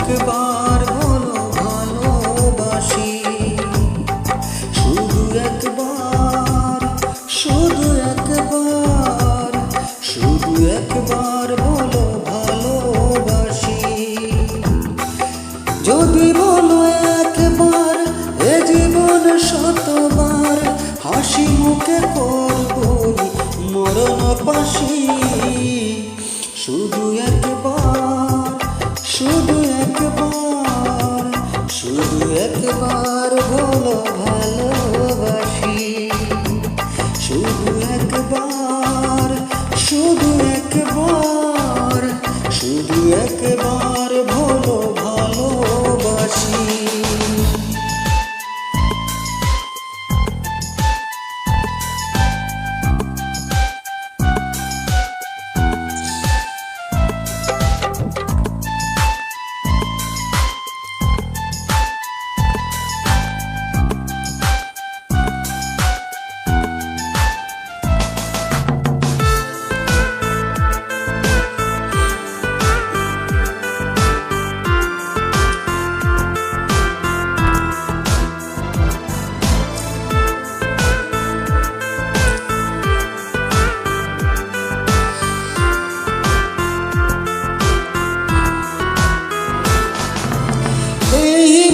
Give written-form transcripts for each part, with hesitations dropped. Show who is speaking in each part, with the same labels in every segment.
Speaker 1: একবার বলো ভালোবাসি, শুধু একবার, শুধু একবার, শুধু একবার বলো ভালোবাসি। যদি বলো একবার, এ জীবন শতবার হাসি মুখে করবই মরণ পাশি। শুধু একবার, শুধু একবার, শুধু একবার বলো ভালোবাসি, শুধু একবার, শুধু একবার, শুধু একবার বলো ভালোবাসি।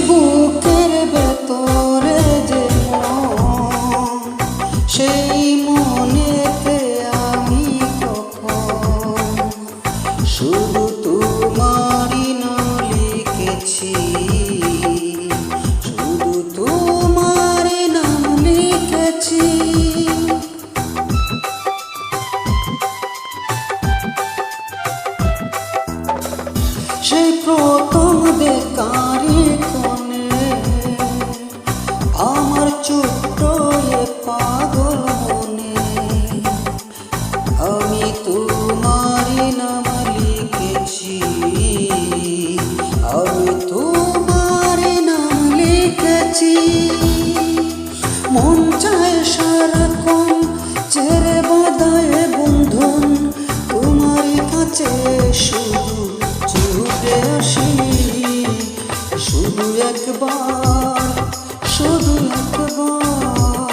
Speaker 1: বুকের ভেতরে যে মন, সেই মনেতে আমি কখন শুধু তোমারই নাম লিখেছি, শুধু তোমারই নাম লিখেছি। সেই প্রথম দেখারি কোণে আমার ছোট্ট এ পাগল মনে আমি তোমারই নাম লিখেছি, আমি তোমারই নাম লিখেছি। মন চায় সারাক্ষণ ছেড়ে বাঁধায় বন্ধন তোমারই কাছে শুধু ছুটে আসি। শুধু একবার, শুধু একবার,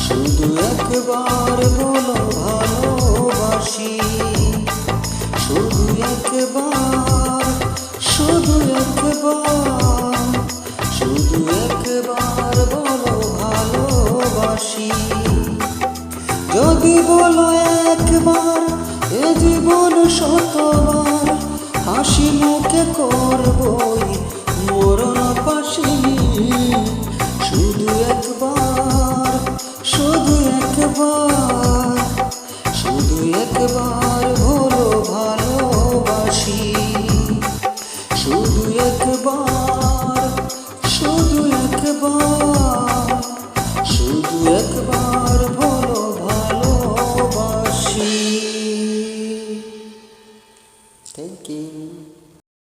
Speaker 1: শুধু একবার বলো ভালোবাসি, শুধু একবার, শুধু একবার, শুধু একবার বলো ভালোবাসি। যদি বলো একবার, এ জীবন শতবার হাসি মুখে করবই মরণ পাশি। শুধু একবার, শুধু একবার, শুধু একবার বলো ভালোবাসি, শুধু একবার।